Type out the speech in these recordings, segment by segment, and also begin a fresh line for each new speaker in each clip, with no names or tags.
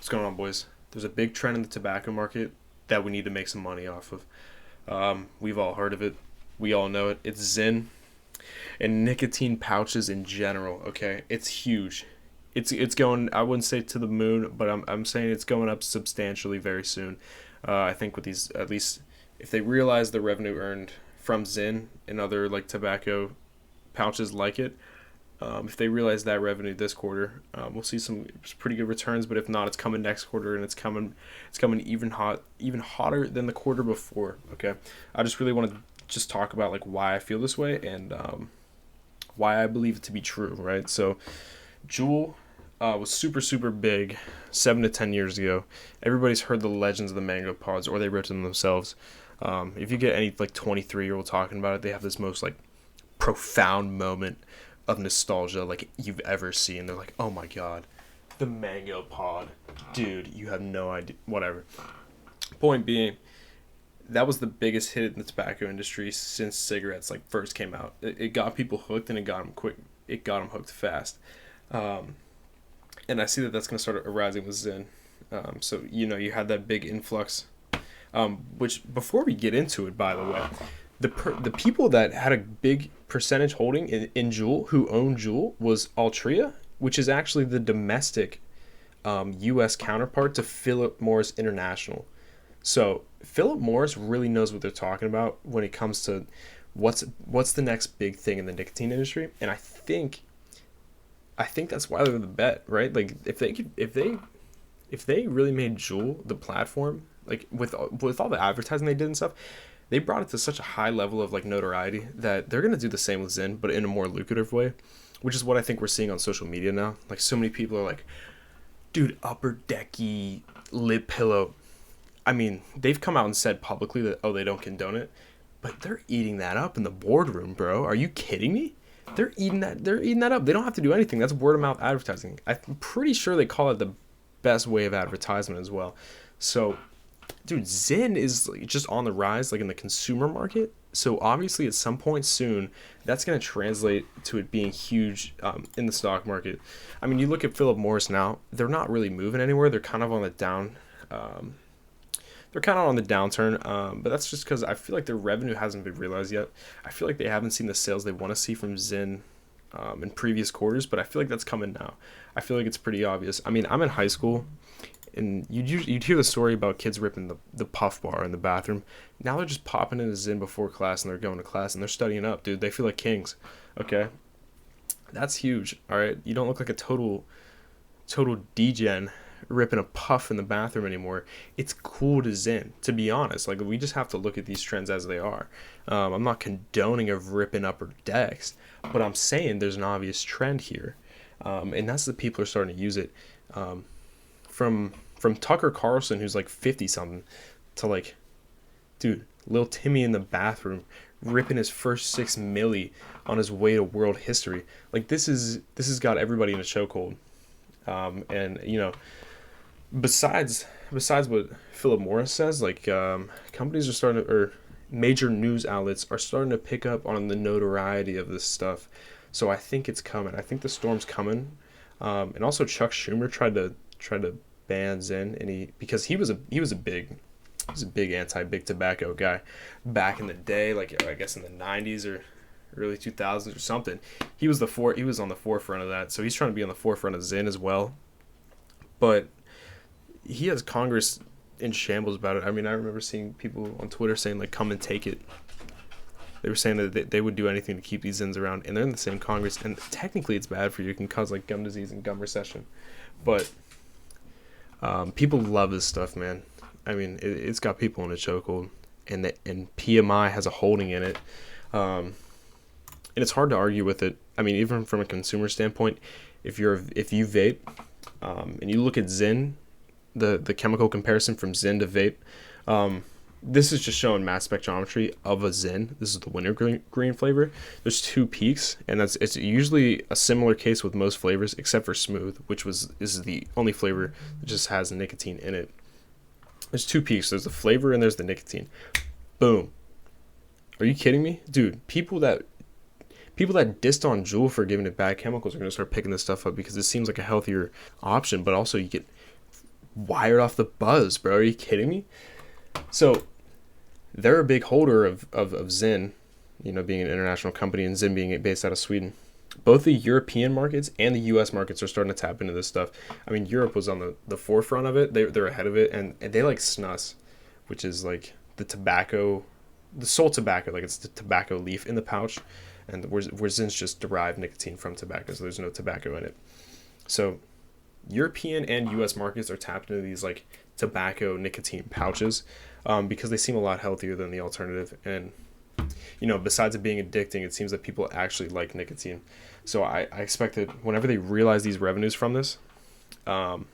What's going on, boys? There's a big trend in the tobacco market that we need to make some money off of. We've all heard of it. We all know it. It's Zyn and nicotine pouches in general. Okay, it's huge. It's going. I wouldn't say to the moon, but I'm saying it's going up substantially very soon. I think with these, at least if they realize the revenue earned from Zyn and other like tobacco pouches like it, if they realize that revenue this quarter, we'll see some pretty good returns. But if not, it's coming next quarter, and it's coming even hotter than the quarter before. Okay, I just really want to just talk about like why I feel this way and why I believe it to be true. Right, so Juul was super big 7 to 10 years ago. Everybody's heard the legends of the mango pods, or they wrote them themselves. If you get any like 23-year-old talking about it, they have this most like profound moment of nostalgia like you've ever seen. They're like, oh my god, the mango pod, dude, you have no idea. Whatever. Point being, that was the biggest hit in the tobacco industry since cigarettes like first came out. It got people hooked, and it got them quick. It got them hooked fast. Um, and I see that that's going to start arising with Zyn. So you had that big influx. Which before we get into it, by the way, the people that had a big percentage holding in Juul, who owned Juul, was Altria, which is actually the domestic U.S. counterpart to Philip Morris International. So Philip Morris really knows what they're talking about when it comes to what's the next big thing in the nicotine industry, and I think that's why they're the bet, right? Like if they really made Juul the platform, like with all the advertising they did and stuff, they brought it to such a high level of like notoriety that they're gonna do the same with Zyn, but in a more lucrative way, which is what I think we're seeing on social media now. Like so many people are like, dude, upper decky lip pillow. I mean, they've come out and said publicly that they don't condone it, but they're eating that up in the boardroom, bro. Are you kidding me? They're eating that. They're eating that up. They don't have to do anything. That's word of mouth advertising. I'm pretty sure they call it the best way of advertisement as well. So, dude, Zyn is like just on the rise, like in the consumer market. So obviously, at some point soon, that's going to translate to it being huge in the stock market. I mean, you look at Philip Morris now; they're not really moving anywhere. They're kind of on the down. They're kind of on the downturn, but that's just because I feel like their revenue hasn't been realized yet. I feel like they haven't seen the sales they want to see from Zyn in previous quarters, but I feel like that's coming now. I feel like it's pretty obvious. I mean, I'm in high school, and you'd hear the story about kids ripping the puff bar in the bathroom. Now they're just popping into Zyn before class, and they're going to class, and they're studying up, dude. They feel like kings. Okay, that's huge. All right, you don't look like a total degen ripping a puff in the bathroom anymore. It's cool to Zyn, to be honest. Like, we just have to look at these trends as they are. I'm not condoning of ripping upper decks, but I'm saying there's an obvious trend here, and that's that people are starting to use it. From Tucker Carlson, who's like 50 something, to like, dude, Lil Timmy in the bathroom ripping his first 6 milli on his way to world history. Like, this has got everybody in a chokehold. And besides what Philip Morris says, like companies are starting to, or major news outlets are starting to pick up on the notoriety of this stuff. So I think it's coming. I think the storm's coming. And also Chuck Schumer tried to ban Zyn, and because he was a big anti-big tobacco guy back in the day, like I guess in the 90s or early 2000s or something. He was on the forefront of that. So he's trying to be on the forefront of Zyn as well. But he has Congress in shambles about it. I mean, I remember seeing people on Twitter saying, like, come and take it. They were saying that they would do anything to keep these Zyns around, and they're in the same Congress, and technically it's bad for you. It can cause, like, gum disease and gum recession. But people love this stuff, man. I mean, it's got people in a chokehold, and PMI has a holding in it. And it's hard to argue with it. I mean, even from a consumer standpoint, if you vape, and you look at Zyn, the chemical comparison from Zyn to vape, this is just showing mass spectrometry of a Zyn. This is the wintergreen flavor. There's two peaks, and it's usually a similar case with most flavors except for Smooth, is the only flavor that just has nicotine in it. There's two peaks. There's the flavor and there's the nicotine. Boom. Are you kidding me, dude? People that dissed on Juul for giving it bad chemicals are going to start picking this stuff up because it seems like a healthier option, but also you get wired off the buzz, bro. Are you kidding me? So they're a big holder of Zyn, being an international company, and Zyn being based out of Sweden. Both the European markets and the U.S. markets are starting to tap into this stuff. I mean, Europe was on the forefront of it. They're ahead of it, and they like snus, which is like the tobacco, the sole tobacco, like it's the tobacco leaf in the pouch, and where Zyn's just derived nicotine from tobacco, so there's no tobacco in it. So European and U.S. markets are tapped into these like tobacco nicotine pouches, because they seem a lot healthier than the alternative. And besides it being addicting, it seems that people actually like nicotine. So I expect that whenever they realize these revenues from this, the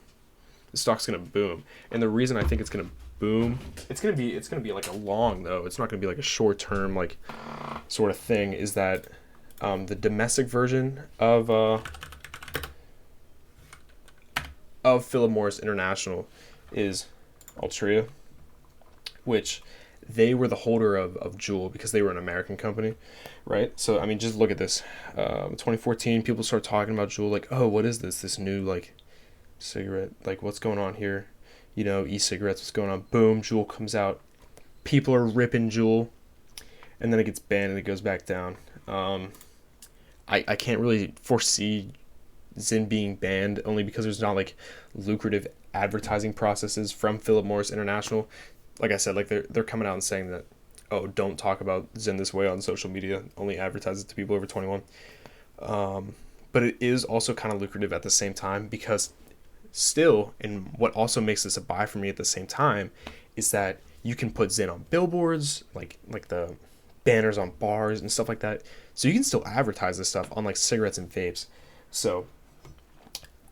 stock's gonna boom. And the reason I think it's gonna boom, it's gonna be like a long though. It's not gonna be like a short term like sort of thing. Is that the domestic version of Philip Morris International is Altria, which they were the holder of Juul because they were an American company, right? So, I mean, just look at this. 2014, people start talking about Juul, like, oh, what is this? This new, like, cigarette? Like, what's going on here? E-cigarettes, what's going on? Boom, Juul comes out. People are ripping Juul, and then it gets banned and it goes back down. I can't really foresee Zyn being banned, only because there's not like lucrative advertising processes from Philip Morris International. Like I said, like they're coming out and saying that, oh, don't talk about Zyn this way on social media, only advertise it to people over 21. But it is also kind of lucrative at the same time, because still, and what also makes this a buy for me at the same time, is that you can put Zyn on billboards, like the banners on bars and stuff like that. So you can still advertise this stuff on like cigarettes and vapes. So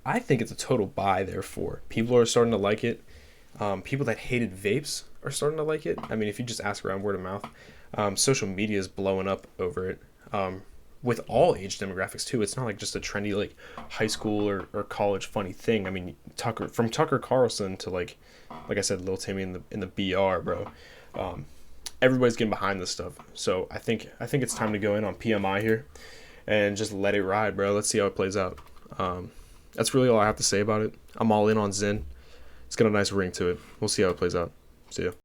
I think it's a total buy, therefore. People are starting to like it. People that hated vapes are starting to like it. I mean, if you just ask around word of mouth, social media is blowing up over it. With all age demographics too. It's not like just a trendy like high school or college funny thing. I mean, Tucker Carlson to like I said, Lil Timmy in the BR, bro. Everybody's getting behind this stuff. So I think it's time to go in on PMI here and just let it ride, bro. Let's see how it plays out. That's really all I have to say about it. I'm all in on Zyn. It's got a nice ring to it. We'll see how it plays out. See ya.